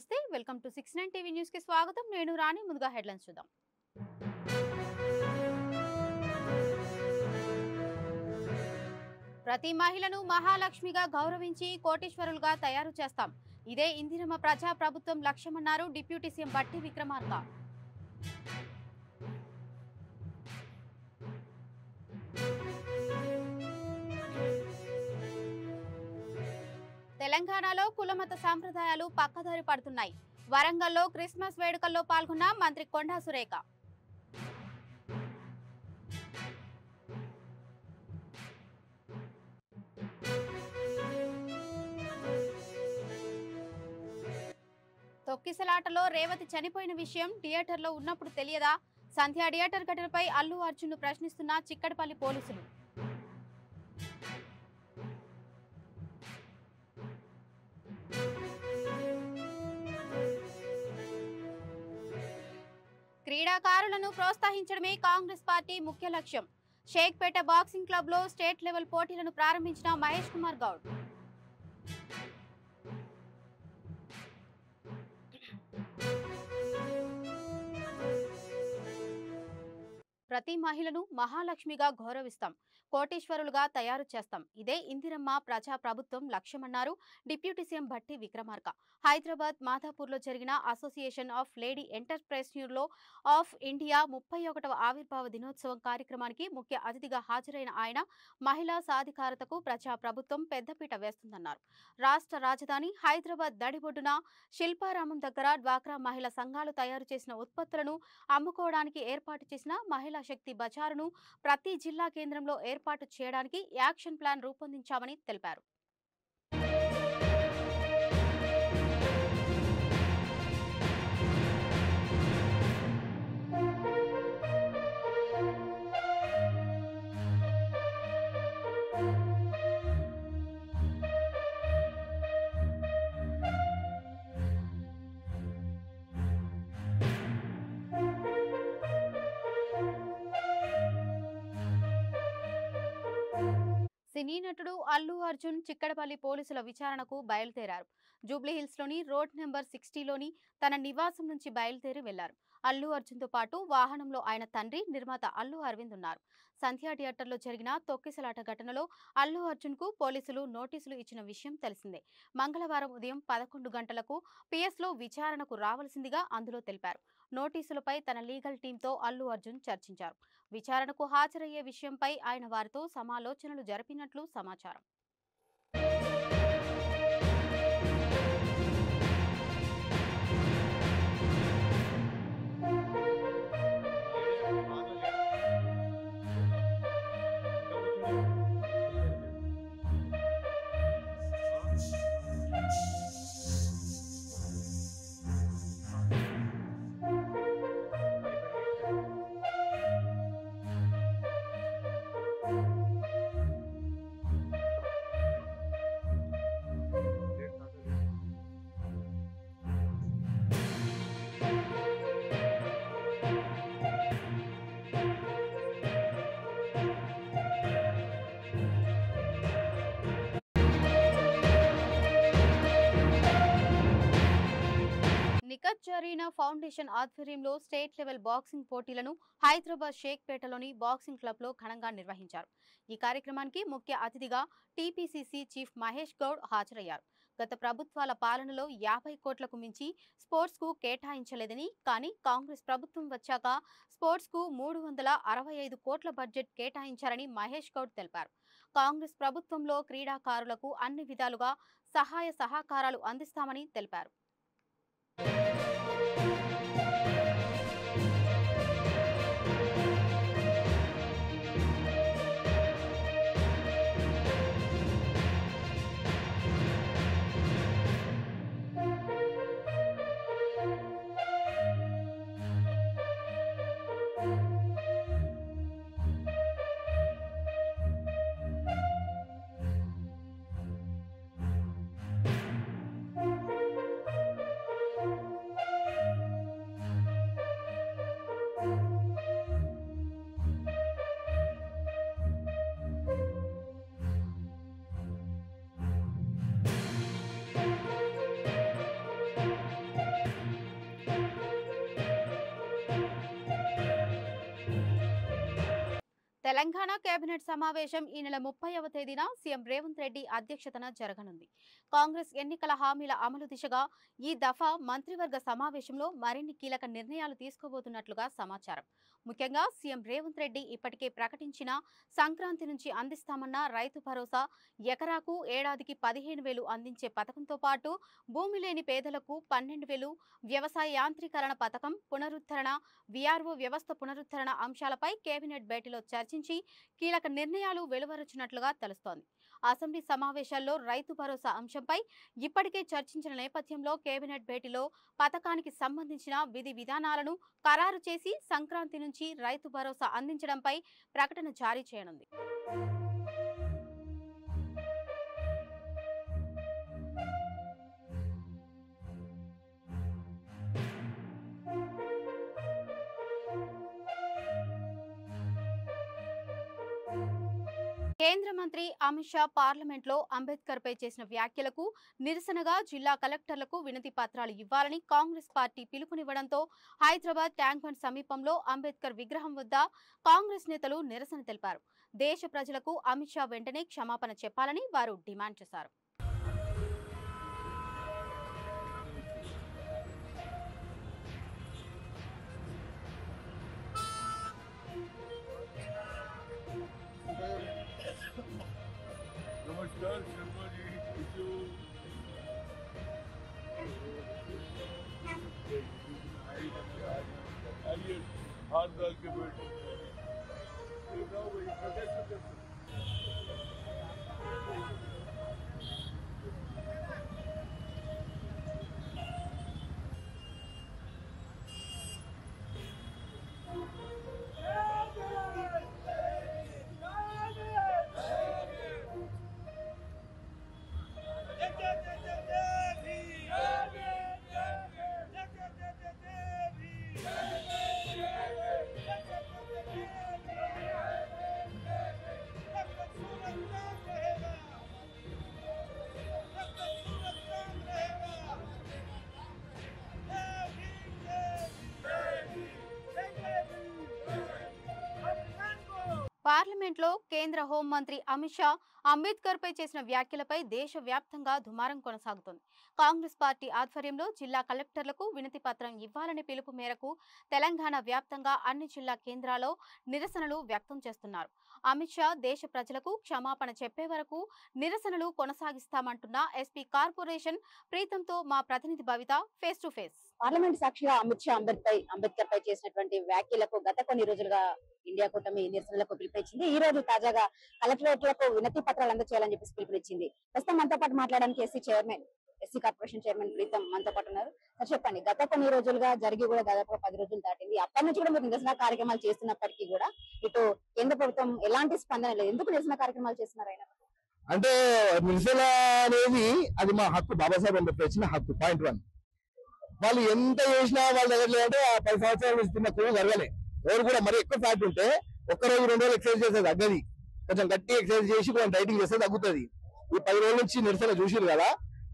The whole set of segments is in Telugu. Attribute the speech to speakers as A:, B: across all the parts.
A: నమస్తే వెల్కమ్ టు 69 టీవీ న్యూస్ కి స్వాగతం నేను రాణి ముందుగా హెడ్లైన్స్ చూద్దాం ప్రతి మహిళను మహాలక్ష్మిగా గౌరవించి కోటీశ్వరులుగా తయారు చేస్తాం ఇదే ఇందిరమ్మ ప్రజా ప్రభుత్వం లక్ష్యమన్నారు డిప్యూటీ సీఎం బట్టి విక్రమార్క తెలంగాణలో కులమత సాంప్రదాయాలు పక్కదారి పడుతున్నాయి వరంగల్లో క్రిస్మస్ వేడుకల్లో పాల్గొన్న మంత్రి కొండా సురేఖ తొక్కిసలాటలో రేవతి చనిపోయిన విషయం థియేటర్లో ఉన్నప్పుడు తెలియదా సంధ్య థియేటర్ ఘటనపై అల్లు అర్జున్ను ప్రశ్నిస్తున్న చిక్కడపల్లి పోలీసులు క్రీడాకారులను ప్రోత్సహించడమే కాంగ్రెస్ పార్టీ ముఖ్య లక్ష్యం షేక్పేట బాక్సింగ్ క్లబ్ లో స్టేట్ లెవెల్ పోటీలను ప్రారంభించిన మహేష్ కుమార్ గౌడ్ ప్రతి మహిళను మహాలక్ష్మిగా గౌరవిస్తాం కోటీశ్వరులుగా తయారు చేస్తాం ఇదే ఇందిరమ్మ ప్రజా ప్రభుత్వం లక్ష్యమన్నారు డిప్యూటీ సీఎం బట్టి విక్రమార్క హైదరాబాద్ మాధాపూర్లో జరిగిన అసోసియేషన్ ఆఫ్ లేడీ ఎంటర్ప్రెన్యూర్లో ఆఫ్ ఇండియా 31వ ఆవిర్భావ దినోత్సవం కార్యక్రమానికి ముఖ్య అతిథిగా హాజరైన ఆయన మహిళా సాధికారతకు ప్రజా ప్రభుత్వం పెద్దపీట వేస్తుందన్నారు రాష్ట్ర రాజధాని హైదరాబాద్ నడిబొడ్డున శిల్పారామం దగ్గర డ్వాక్రా మహిళా సంఘాలు తయారు చేసిన ఉత్పత్తులను అమ్ముకోవడానికి ఏర్పాటు చేసిన మహిళా శక్తి బజారును ప్రతి జిల్లా కేంద్రంలో ఏర్పాటు చేయడానికి యాక్షన్ ప్లాన్ రూపొందించామని తెలిపారు సినీ నటుడు అల్లు అర్జున్ చిక్కడపల్లి పోలీసుల విచారణకు బయలుదేరారు జూబ్లీహిల్స్ లోని రోడ్ నెంబర్ 60లోని తన నివాసం నుంచి బయలుదేరి వెళ్లారు అల్లు అర్జున్ తో పాటు వాహనంలో ఆయన తండ్రి నిర్మాత అల్లు అరవింద్ ఉన్నారు సంధ్య థియేటర్లో జరిగిన తొక్కిసలాట ఘటనలో అల్లు అర్జున్ కు పోలీసులు నోటీసులు ఇచ్చిన విషయం తెలిసిందే మంగళవారం ఉదయం 11 గంటలకు పిఎస్ లో విచారణకు రావాల్సిందిగా అందులో తెలిపారు నోటీసులపై తన లీగల్ టీంతో అల్లు అర్జున్ చర్చించారు విచారణకు హాజరయ్యే విషయంపై ఆయన వారితో సమాలోచనలు జరిపినట్లు సమాచారం నిఖత్ జరీనా ఫౌండేషన్ ఆధ్వర్యంలో స్టేట్ లెవెల్ బాక్సింగ్ పోటీలను హైదరాబాద్ షేక్పేటలోని బాక్సింగ్ క్లబ్ లో ఘనంగా నిర్వహించారు ఈ కార్యక్రమానికి ముఖ్య అతిథిగా టీపీసీసీ చీఫ్ మహేష్ గౌడ్ హాజరయ్యారు గత ప్రభుత్వాల పాలనలో 50 కోట్లకు మించి స్పోర్ట్స్ కు కేటాయించలేదని కానీ కాంగ్రెస్ ప్రభుత్వం వచ్చాక స్పోర్ట్స్ కు 365 కోట్ల బడ్జెట్ కేటాయించారని మహేష్ గౌడ్ తెలిపారు కాంగ్రెస్ ప్రభుత్వంలో క్రీడాకారులకు అన్ని విధాలుగా సహాయ సహకారాలు అందిస్తామని తెలిపారు తెలంగాణ కేబినెట్ సమావేశం ఈ నెల 30వ తేదీన సీఎం రేవంత్ రెడ్డి అధ్యక్షతన జరగనుంది. కాంగ్రెస్ ఎన్నికల హామీల అమలు దిశగా ఈ దఫా మంత్రివర్గ సమావేశంలో మరిన్ని కీలక నిర్ణయాలు తీసుకోబోతున్నట్లుగా సమాచారం. ముఖ్యంగా సీఎం రేవంత్ రెడ్డి ఇప్పటికే ప్రకటించిన సంక్రాంతి నుంచి అందిస్తామన్న రైతు భరోసా, ఎకరాకు ఏడాదికి 15,000 అందించే పథకంతో పాటు భూమి లేని పేదలకు 12,000, వ్యవసాయ యాంత్రీకరణ పథకం, పునరుద్ధరణ, వీఆర్ఓ వ్యవస్థ పునరుద్ధరణ అంశాలపై కేబినెట్ భేటీలో చర్చించి కీలక నిర్ణయాలు వెలువరించినట్లుగా తెలుస్తోంది. అసెంబ్లీ సమావేశాల్లో రైతు భరోసా అంశంపై ఇప్పటికే చర్చించిన నేపథ్యంలో కేబినెట్ భేటీలో పథకానికి సంబంధించిన విధి విధానాలను ఖరారు చేసి సంక్రాంతి నుంచి రైతు భరోసా అందించడంపై ప్రకటన జారీ చేయనుంది. కేంద్ర మంత్రి అమిత్ షా పార్లమెంట్లో అంబేద్కర్ పై చేసిన వ్యాఖ్యలకు నిరసనగా జిల్లా కలెక్టర్లకు వినతి పత్రాలు ఇవ్వాలని కాంగ్రెస్ పార్టీ పిలుపునివ్వడంతో హైదరాబాద్ ట్యాంక్ బండ్ సమీపంలో అంబేద్కర్ విగ్రహం వద్ద కాంగ్రెస్ నేతలు నిరసన తెలిపారు. దేశ ప్రజలకు అమిత్ షా వెంటనే క్షమాపణ చెప్పాలని వారు డిమాండ్ చేశారు.
B: नमस्कार शर्मा जी, आइए हाथ डाल के बैठे
A: పార్లమెంట్లో కేంద్ర హోంమంత్రి అమిత్ షా అంబేద్కర్ పై చేసిన వ్యాఖ్యలపై దేశవ్యాప్తంగా దుమారం కొనసాగుతోంది. కాంగ్రెస్ పార్టీ ఆధ్వర్యంలో జిల్లా కలెక్టర్లకు వినతి పత్రం ఇవ్వాలని పిలుపు మేరకు తెలంగాణ వ్యాప్తంగా అన్ని జిల్లా కేంద్రాల్లో నిరసనలు వ్యక్తం చేస్తున్నారు. అమిత్ షా దేశ ప్రజలకు క్షమాపణ చెప్పే వరకు నిరసనలు కొనసాగిస్తామంటున్న ఎస్పీ కార్పొరేషన్ ప్రీతంతో మా ప్రతినిధి భవిత ఫేస్ టు ఫేస్.
C: పార్లమెంట్ సాక్షిగా అమిత్ షా అంబేద్కర్ పై చేసినటువంటి వ్యాఖ్యలకు గత కొన్ని రోజులుగా ఇండియా కూటమి నిరసనలకు పిలుపునిచ్చింది. ఈ రోజు తాజాగా కలెక్టరేట్లకు వినతి పత్రాలు అందజేయాలని చెప్పేసి పిలుపునిచ్చింది. ప్రస్తుతం మనతో పాటు మాట్లాడడానికి ఎస్సీ కార్పొరేషన్ చైర్మన్ ప్రీతం మనతో పాటు ఉన్నారు. చెప్పండి, గత కొన్ని రోజులుగా జరిగి కూడా దాదాపు 10 రోజులు దాటింది. అప్పటి నుంచి కూడా మీరు నిరసన కార్యక్రమాలు చేస్తున్నప్పటికీ కూడా ఇటు కేంద్ర ప్రభుత్వం ఎలాంటి స్పందన లేదు. ఎందుకు నిరసన కార్యక్రమాలు చేస్తున్నారు? ఆయన
D: అంటే నిరసన అనేది అది మా హక్కు, బాబాసాహెబ్ అంబేద్కర్ ఇచ్చిన హక్కు. పాయింట్ 1, వాళ్ళు ఎంత చేసినా వాళ్ళ దగ్గర లేదంటే ఆ 10 సంవత్సరాల నుంచి తిన్న కొవ్వు జరగలే. ఎవరు కూడా మరి ఎక్కువ ఫ్యాట్ ఉంటే ఒక్కరోజు 2 రోజులు ఎక్సర్సైజ్ చేస్తే తగ్గది, కొంచెం గట్టి ఎక్సర్సైజ్ చేసి కొంచెం డైటింగ్ చేస్తే తగ్గుతుంది. ఈ 10 రోజుల నుంచి నిరసన చూసిరు కదా,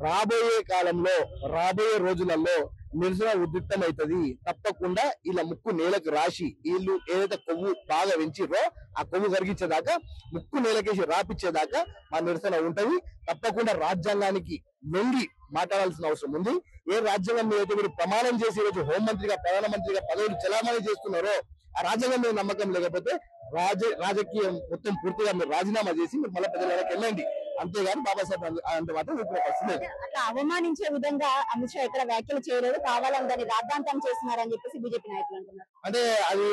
D: రాబోయే కాలంలో రాబోయే రోజులలో నిరసన ఉద్రిక్తం అవుతుంది. తప్పకుండా ఇలా ముక్కు నేలకు రాసి వీళ్ళు ఏదైతే కొవ్వు బాగా పెంచిర్రో ఆ కొవ్వు కరిగించేదాకా, ముక్కు నేలకేసి రాపిచ్చేదాకా మా నిరసన ఉంటది. తప్పకుండా రాజ్యాంగానికి లొంగి మాట్లాడాల్సిన అవసరం ఉంది. ఏ రాజ్యాంగం మీద అయితే మీరు ప్రమాణం చేసి ఈరోజు హోంమంత్రిగా ప్రధానమంత్రిగా పదవులు చలామణి చేస్తున్నారో ఆ రాజ్యాంగం మీద నమ్మకం లేకపోతే రాజకీయం మొత్తం పూర్తిగా మీరు రాజీనామా చేసి మీరు మళ్ళీ ప్రజలకు వెళ్ళండి. అంతేగాని బాబాసాహెబ్ అంటే మాత్రం వస్తుంది.
C: అట్లా అవమానించే విధంగా అమిత్ షా ఎక్కడ వ్యాఖ్యలు చేయలేదు, కావాలని దాన్ని రాద్ధాంతం చేస్తున్నారని చెప్పేసి బీజేపీ నాయకులు అంటున్నారు.
D: అంటే అది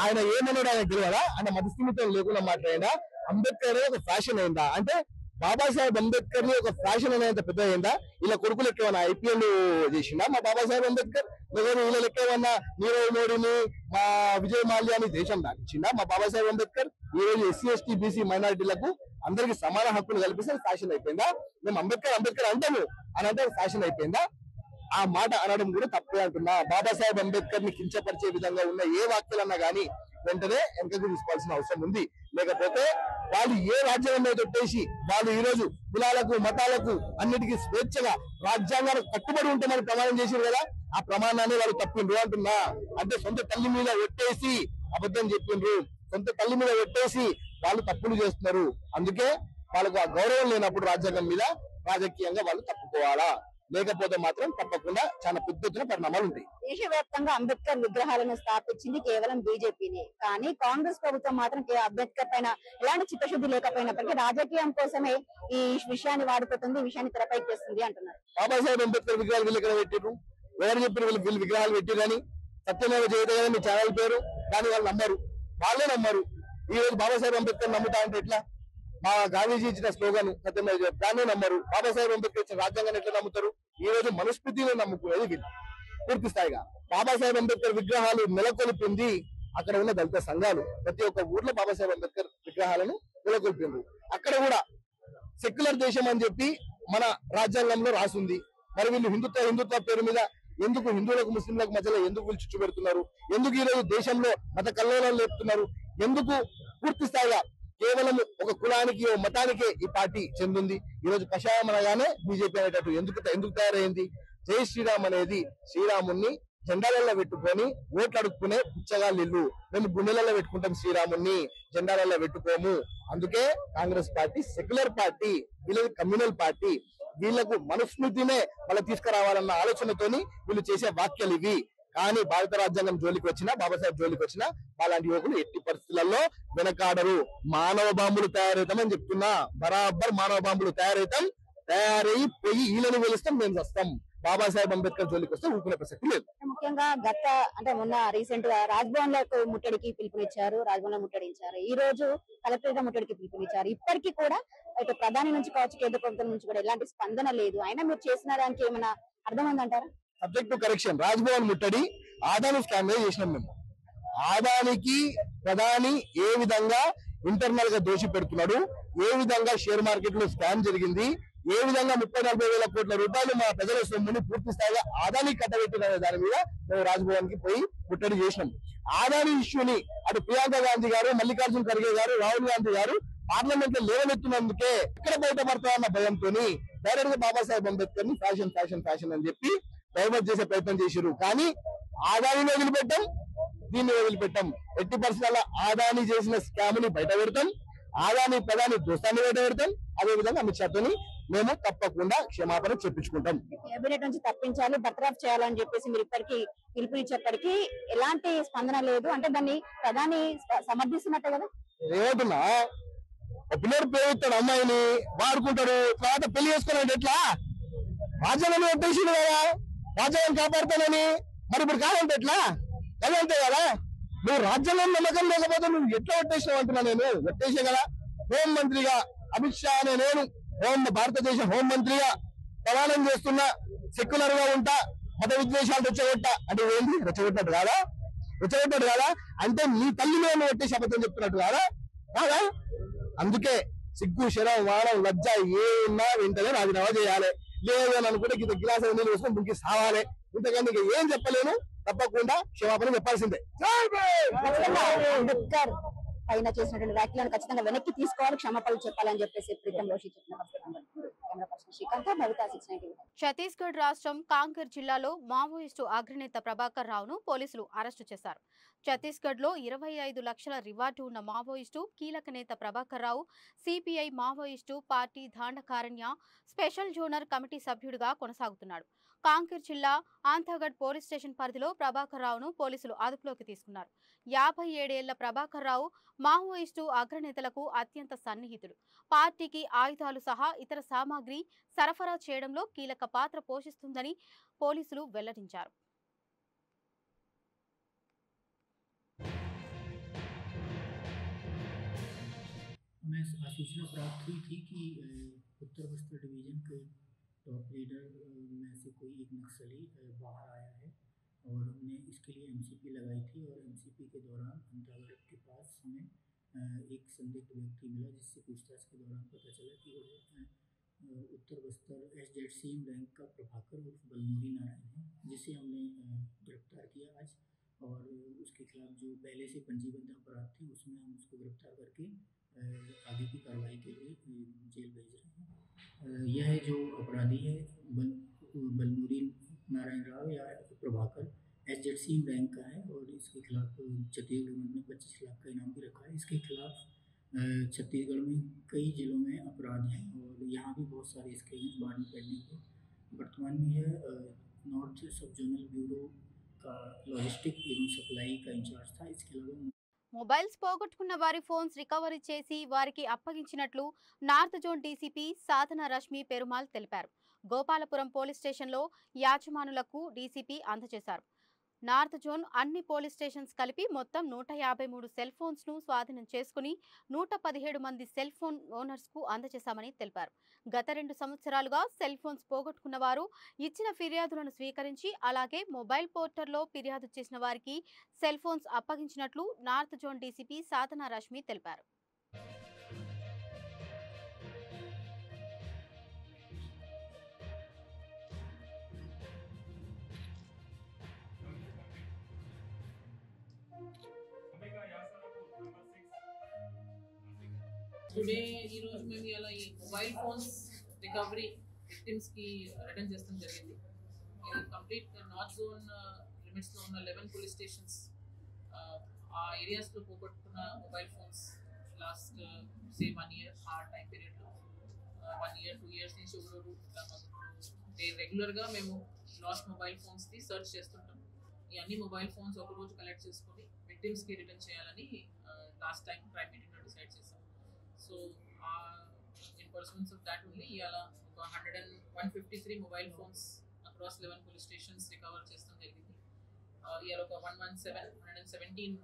D: ఆయన ఏమన్నాడు ఆయన తెలియదా? ఆయన మతస్థిమితం లేకుండా మాట్లాడిందా? అంబేద్కర్ ఒక ఫ్యాషన్ అయిందా? అంటే బాబాసాహెబ్ అంబేద్కర్ ని ఒక ఫ్యాషన్ అనేంత పెద్ద అయిందా? ఇలా కొడుకులు ఎక్కువన్నా ఐపీఎల్ చేసిందా మా బాబాసాహెబ్ అంబేద్కర్? లేదా వీళ్ళ ఎక్కువన్నా నీరవ్ మోడీని, మా విజయ్ మాల్యాని దేశం దాటించిందా మా బాబాసాహెబ్ అంబేద్కర్? ఈ రోజు ఎస్సీ ఎస్టీ బీసీ మైనారిటీలకు అందరికి సమాన హక్కులు కల్పిస్తే ఫ్యాషన్ అయిపోయిందా? మేము అంబేద్కర్ అంటాము అని అంటే ఫ్యాషన్ అయిపోయిందా? ఆ మాట అనడం కూడా తప్పే అంటున్నా. బాబాసాహెబ్ అంబేద్కర్ ని కించపరిచే విధంగా ఉన్న ఏ వాక్యాలన్నా గానీ వెంటనే వెనకకు తీసుకోవాల్సిన అవసరం ఉంది. లేకపోతే వాళ్ళు ఏ రాజ్యాంగం మీద పెట్టేసి వాళ్ళు ఈ రోజు కులాలకు మతాలకు అన్నిటికీ స్వేచ్ఛగా రాజ్యాంగానికి కట్టుబడి ఉంటామని ప్రమాణం చేశారు కదా, ఆ ప్రమాణాన్ని వాళ్ళు తప్పిండ్రు అంటున్నా. అంటే సొంత తల్లి మీద ఒట్టేసి అబద్ధం చెప్పిండ్రు, సొంత తల్లి మీద పెట్టేసి వాళ్ళు తప్పులు చేస్తున్నారు. అందుకే వాళ్ళకు ఆ గౌరవం లేనప్పుడు రాజ్యాంగం మీద రాజకీయంగా వాళ్ళు తప్పుకోవాలా, లేకపోతే మాత్రం తప్పకుండా చాలా పెద్ద ఎత్తున పరిణామాలు ఉంటాయి.
C: దేశవ్యాప్తంగా అంబేద్కర్ విగ్రహాలను స్థాపించింది కేవలం బీజేపీనే. కానీ కాంగ్రెస్ ప్రభుత్వం మాత్రం అంబేద్కర్ పైన ఎలాంటి చిత్తశుద్ధి లేకపోయినప్పటికీ రాజకీయం కోసమే ఈ విషయాన్ని వాడుకుంటుంది, ఈ విషయాన్ని తెరపైకి తెస్తుంది అంటున్నారు.
D: బాబాసాహెబ్ అంబేద్కర్ విగ్రహాలు వీళ్ళు ఎక్కడ పెట్టిరు? ఎవరు చెప్పిన వీళ్ళు విగ్రహాలు పెట్టిరని? సత్యమేవ జయతే మీ ఛానల్ పేరు, దాన్ని వాళ్ళు నమ్మరు, వాళ్ళే నమ్మరు. ఈ రోజు బాబాసాహెబ్ అంబేద్కర్ నమ్ముతా అంటే ఎట్లా? మా గాంధీజీ ఇచ్చిన స్లోగన్ సత్యమేవ జయతే, దాన్నే నమ్మరు. బాబాసాహెబ్ అంబేద్కర్ ఇచ్చిన రాజ్యాంగాన్ని ఎట్లా నమ్ముతారు? ఈ రోజు మనుస్మృతిని నమ్ముకునేది వీళ్ళు పూర్తి స్థాయిగా. బాబాసాహెబ్ అంబేద్కర్ విగ్రహాలు నెలకొల్పింది అక్కడ ఉన్న దళిత సంఘాలు. ప్రతి ఒక్క ఊర్లో బాబాసాహెబ్ అంబేద్కర్ విగ్రహాలను నెలకొల్పిండ్రు. అక్కడ కూడా సెక్యులర్ దేశం అని చెప్పి మన రాజ్యాంగంలో రాసింది. మరి వీళ్ళు హిందుత్వ పేరు మీద ఎందుకు హిందువులకు ముస్లింలకు మధ్యలో ఎందుకు వీళ్ళు చిచ్చు పెడుతున్నారు? ఎందుకు ఈ రోజు దేశంలో మత కల్లోలం లేపుతున్నారు? ఎందుకు పూర్తి స్థాయిగా కేవలం ఒక కులానికి ఓ మతానికే ఈ పార్టీ చెందింది? ఈ రోజు కషాయం అనగానే బీజేపీ అనేటట్టు ఎందుకు తయారైంది? జై శ్రీరామ్ అనేది శ్రీరాముణ్ణి జెండాలలో పెట్టుకొని ఓట్లు అడుక్కునే పుచ్చగాళ్ళు. మేము గుండెలలో పెట్టుకుంటాం శ్రీరాముణ్ణి, జెండాలలో పెట్టుకోము. అందుకే కాంగ్రెస్ పార్టీ సెక్యులర్ పార్టీ, వీళ్ళది కమ్యూనల్ పార్టీ. వీళ్లకు మనుస్మృతినే మళ్ళీ తీసుకురావాలన్న ఆలోచనతోని వీళ్ళు చేసే వాక్యాలు ఇవి. కానీ భారత రాజ్యాంగం జోలికి వచ్చినా, బాబాసాహెబ్ జోలికి వచ్చినా అలాంటి యువకులు ఎట్టి పరిస్థితులలో వెనకాడరు. మానవ బాంబులు తయారవుతామని చెప్తున్నా, బరాబర్ మానవ బాంబులు తయారయ్యి పోయి వీళ్ళని వెలుస్తాం, మేము వస్తాం. బాబాసాహెబ్ అంబేద్కర్ జోలికి వస్తే ఊరుకునే ప్రసక్తి లేదు.
C: ముఖ్యంగా మొన్న రీసెంట్ గా రాజ్భవన్ లో ముట్టడికి పిలుపునిచ్చారు, రాజ్భవన్ లో ముట్టడించారు. ఈ రోజు కలెక్టరేట్ ముట్టడికి పిలుపునిచ్చారు. ఇప్పటికీ కూడా ఇటు ప్రధాని నుంచి కావచ్చు, కేంద్ర ప్రభుత్వం నుంచి కూడా ఎలాంటి స్పందన లేదు. అయినా మీరు చేసిన దానికి ఏమైనా అర్థమైందంటారా?
D: Subject to correction. రాజ్భవన్ ముట్టడి ఆదాని స్కామ్ చేసినాం మేము. ఆదానికి ప్రధాని ఏ విధంగా ఇంటర్నల్ గా దోషి పెడుతున్నాడు, ఏ విధంగా షేర్ మార్కెట్ లో స్కామ్ జరిగింది, ఏ విధంగా 30-40 వేల కోట్ల రూపాయలు మా ప్రజల సొమ్ముని పూర్తి స్థాయిగా ఆదానికి కట్టబెట్టిన దాని మీద మేము రాజ్భవన్ కి పోయి ముట్టడి చేసినాం. ఆదాని ఇష్యూని అటు ప్రియాంక గాంధీ గారు, మల్లికార్జున ఖర్గే గారు, రాహుల్ గాంధీ గారు పార్లమెంట్ లో లేవనెత్తినందుకే ఎక్కడ బయటపడతా అన్న భయంతో డైరెక్ట్ గా బాబాసాహెబ్ అంబేద్కర్ ని ఫ్యాషన్ అని చెప్పి డైవర్ట్ చేసే ప్రయత్నం చేశారు. కానీ ఆదాని వదిలిపెట్టాం, దీన్ని వదిలిపెట్టాం. ఎట్టి పరిస్థితుల్లో ఆదాని చేసిన స్కామ్ ని బయట పెడతాం, ఆదాని ప్రధాని దోస్తాన్ని బయట పెడతాం. అదే విధంగా అమిత్ షాతోని మేము తప్పకుండా క్షమాపణ చెప్పించుకుంటాం.
C: కేబినెట్ నుంచి తప్పించాలి, బర్తరఫ్ చేయాలని చెప్పేసి మీరు ఇప్పటికీ పిలుపునిచ్చేప్పటికీ ఎలాంటి స్పందన లేదు. అంటే దాన్ని ప్రధాని సమర్థిస్తున్నట్టే కదా.
D: ఏమవుతున్నా పిల్లలు ప్రేమిస్తాడు, అమ్మాయిని వాడుకుంటాడు, తర్వాత పెళ్లి చేసుకోవాలంటే ఎట్లా? రాజ్యాంగం ఎట్టేసిండు కదా, రాజ్యాంగం కాపాడుతానని. మరి ఇప్పుడు కావాలంటే ఎట్లా? అదంతే కదా. నువ్వు రాజ్యాంగం నమ్మకం లేకపోతే నువ్వు ఎట్లా ఒట్టేసినావు అంటున్నా. నేను ఒట్టేసే కదా. హోంమంత్రిగా అమిత్ షా అనే నేను భారతదేశ హోంమంత్రిగా ప్రమాణం చేస్తున్నా, సెక్యులర్ గా ఉంటా, మత విద్వేషాలు రెచ్చగొట్టా అంటే ఏంటి? రెచ్చగొట్టినట్టు కాదా? అంటే నీ తల్లి మేము ఒట్టేసి అబద్ధం చెప్తున్నట్టు కాదా? అందుకే సిగ్గు, శరం, వాణం, లజ్జ ఏ ఉన్నా వెంటనే రాజీనామా చేయాలి. లేదు అని అనుకుంటే ఇంత గిలాస నీళ్ళు వేసుకొని దుంకి సావాలి. ఇంతకన్నా ఏం చెప్పలేను. తప్పకుండా క్షమాపణ చెప్పాల్సిందే.
C: అంబేద్కర్ పైన చేసినటువంటి వ్యాఖ్యలను ఖచ్చితంగా వెనక్కి తీసుకోవాలి, క్షమాపణలు చెప్పాలని చెప్పేసి ప్రీతం రోషి
A: ఛత్తీస్గఢ్ రాష్ట్రం కాంకేర్ జిల్లాలో మావోయిస్టు అగ్రనేత ప్రభాకర్ రావును పోలీసులు అరెస్టు చేశారు. ఛత్తీస్గఢ్ లో 25 లక్షల రివార్డు ఉన్న మావోయిస్టు కీలక నేత Prabhakar Rao CPI Maoist party Dandakaranya special zonal committee సభ్యుడిగా కొనసాగుతున్నాడు. కాంకేర్ జిల్లా ఆంతాగఢ్ పోలీస్ స్టేషన్ పరిధిలో ప్రభాకర్ రావును పోలీసులు అదుపులోకి తీసుకున్నారు. 57 ఏళ్ల ప్రభాకర్ రావు మావోయిస్టు అగ్రనేతలకు అత్యంత సన్నిహితుడు. పార్టీకి ఆయుధాలు సహా ఇతర సామాగ్రి సరఫరా చేయడంలో కీలక పాత్ర పోషిస్తుందని పోలీసులు వెల్లడించారు.
E: हमें सूचना प्राप्त हुई थी कि उत्तर बस्तर डिवीज़न के टॉप लीडर में से कोई एक नक्सली बाहर आया है और हमने इसके लिए एमसीपी लगाई थी। और एमसीपी के दौरान अंतागढ़ के पास हमें एक संदिग्ध व्यक्ति मिला, जिससे पूछताछ के दौरान पता चला कि वो उत्तर बस्तर SZCM रैंक का प्रभाकर उर्फ बलमूरी नारायण है, जिसे हमने गिरफ्तार किया आज। और उसके खिलाफ जो पहले से पंजीबद्ध अपराध थे उसमें हम उसको गिरफ्तार करके आगे की कार्रवाई के लिए जेल भेज रहे हैं। यह जो अपराधी है बलमूरी नारायण राव या प्रभाकर SZCM रैंक का है और इसके खिलाफ छत्तीसगढ़ गवर्नमेंट ने 25 लाख का इनाम भी रखा है। इसके खिलाफ छत्तीसगढ़ में कई जिलों में अपराध हैं और यहाँ भी बहुत सारे इसके बाद में पेंडिंग है। वर्तमान में यह नॉर्थ सब जोनल ब्यूरो का लॉजिस्टिक एवं सप्लाई का इंचार्ज था। इसके अलावा
A: మొబైల్స్ పోగొట్టుకున్న వారి ఫోన్స్ రికవరీ చేసి వారికి అప్పగించినట్లు north zone DCP Sadhana Rashmi Perumal తెలిపారు. గోపాలపురం పోలీస్ స్టేషన్లో యాజమానులకు డీసీపీ అందజేశారు. నార్త్ జోన్ అన్ని పోలీస్ స్టేషన్స్ కలిపి మొత్తం 153 సెల్ ఫోన్స్ ను స్వాధీనం చేసుకుని 117 మంది సెల్ ఫోన్ ఓనర్స్ కు అందజేశామని తెలిపారు. గత 2 సంవత్సరాలుగా సెల్ ఫోన్స్ పోగొట్టుకున్న వారు ఇచ్చిన ఫిర్యాదులను స్వీకరించి అలాగే మొబైల్ పోర్టల్లో ఫిర్యాదు చేసిన వారికి సెల్ ఫోన్స్ అప్పగించినట్లు north zone DCP Sadhana Rashmi తెలిపారు.
F: టుడే ఈ రోజు మేము ఇలా ఈ మొబైల్ ఫోన్స్ రికవరీ విక్టిమ్స్ కి రిటర్న్ చేస్తాం జరిగింది. ఇది కంప్లీట్ నార్త్ జోన్ లిమిట్స్ లో ఉన్న 11 పోలీస్ స్టేషన్స్ ఆ ఏరియాస్ లో పోగొట్టుకున్న మొబైల్ ఫోన్స్ లాస్ట్ సే 1 ఇయర్ ఆ టైం పీరియడ్ లో 1 ఇయర్ 2 ఇయర్స్ నుంచి రెగ్యులర్ గా మేము last mobile phones the search చేస్తుంటాం. ఈ అన్ని మొబైల్ ఫోన్స్ ఒక రోజు కలెక్ట్ చేసుకొని విక్టిమ్స్ కి రిటర్న్ చేయాలని లాస్ట్ టైం ప్రైమ్ మీటింగ్ లో డిసైడ్ చేసాం. So, in pursuance of that only, 153 mobile phones across 11 police stations recover chestam jarigindi. 117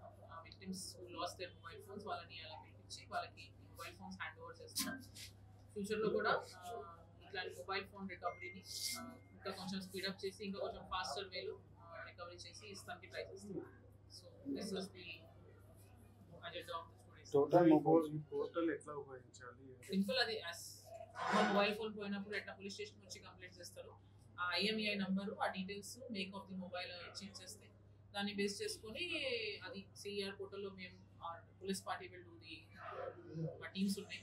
F: victims who lost their mobile phones వాళ్ళని అలా పిలిపించి వాళ్ళకి మొబైల్ ఫోన్స్ హ్యాండ్ ఓవర్ చేస్తాం. ఫ్యూచర్లో కూడా ఇట్లాంటి మొబైల్ ఫోన్ రికవరీని ఇంకా కొంచెం స్పీడప్ చేసి ఇంకా కొంచెం ఫాస్టర్ వేలో రికవరీ చేసి ఇస్తానికి ట్రై చేస్తాం. So this was the agenda of
G: total portal ఎట్లా ఉపయోగించాలి?
F: సింపుల్ అది మొబైల్ ఫోన్ పోయినప్పుడు ఎట్లా పోలీస్ స్టేషన్ వచ్చి కంప్లైంట్ చేస్తారు, ఆ ఐఎంఈఐ నంబరు ఆ details make of the mobile change చేస్తే దాన్ని బేస్ చేసుకొని అది సిఆర్ పోర్టల్లో మేము police party will do the మా టీమ్స్ ఉన్నాయి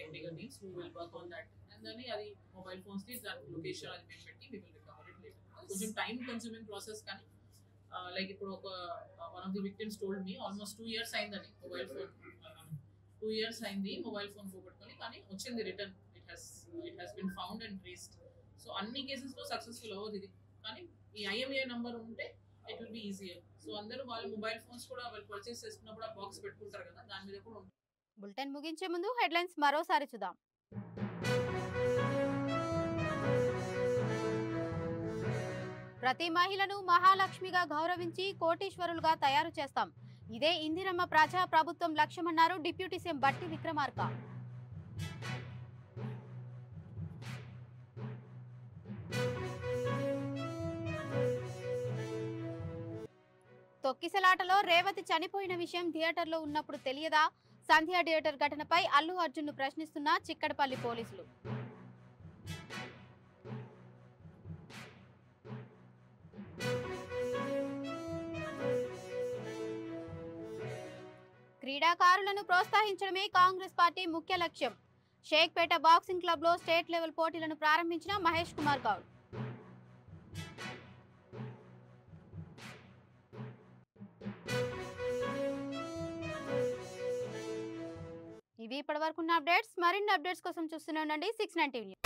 F: technical teams who will work on that and దాన్ని అది మొబైల్ ఫోన్స్ ది దాని లొకేషన్ అది మేము పెట్టి we will recover it later. కొంచెం టైం కన్స్యూమింగ్ ప్రాసెస్ కానీ లైక్ ఇప్పుడు ఒక one of the victims told me almost 2 years అయిందని మొబైల్ ఫోన్ 2 years అయింది మొబైల్ ఫోన్ పోగొట్టుకొని కానీ వచ్చింది return. It has been found and traced. So అన్ని కేసెస్లో సక్సెస్ఫుల్ అవ్వదు ఇది, కానీ ఈ ఐఎంఈఐ నంబర్ ఉంటే it will be easier. So అందరూ వాళ్ళ మొబైల్ ఫోన్స్ కూడా వాళ్ళు పర్చేస్ చేసుకున్నప్పుడు ఆ బాక్స్ పెట్టుకుంటారు కదా, దాని మీద కూడా ఉంటుంది.
A: బులెటిన్ ముగించే ముందు హెడ్లైన్స్ మరోసారి చూద్దాం. ప్రతి మహిళను మహాలక్ష్మిగా గౌరవించి కోటీశ్వరులుగా తయారు చేస్తాం. ఇదే ఇందిరమ్మ ప్రజా ప్రభుత్వం లక్ష్యమన్నారు డిప్యూటీ సీఎం బట్టి విక్రమార్క. తొక్కిసలాటలో రేవతి చనిపోయిన విషయం థియేటర్లో ఉన్నప్పుడు తెలియదా? సంధ్య థియేటర్ ఘటనపై అల్లు అర్జున్ను ప్రశ్నిస్తున్న చిక్కడపల్లి పోలీసులు. క్రీడాకారులను ప్రోత్సహించడమే కాంగ్రెస్ పార్టీ ముఖ్య లక్ష్యం. షేక్పేట బాక్సింగ్ క్లబ్లో స్టేట్ లెవెల్ పోటీలను ప్రారంభించిన మహేష్ కుమార్ గౌడ్. ఇవి ఇప్పటివరకున్న అప్డేట్స్. మరిన్ని అప్డేట్స్ కోసం చూస్తూనే ఉండండి 690 న్యూస్.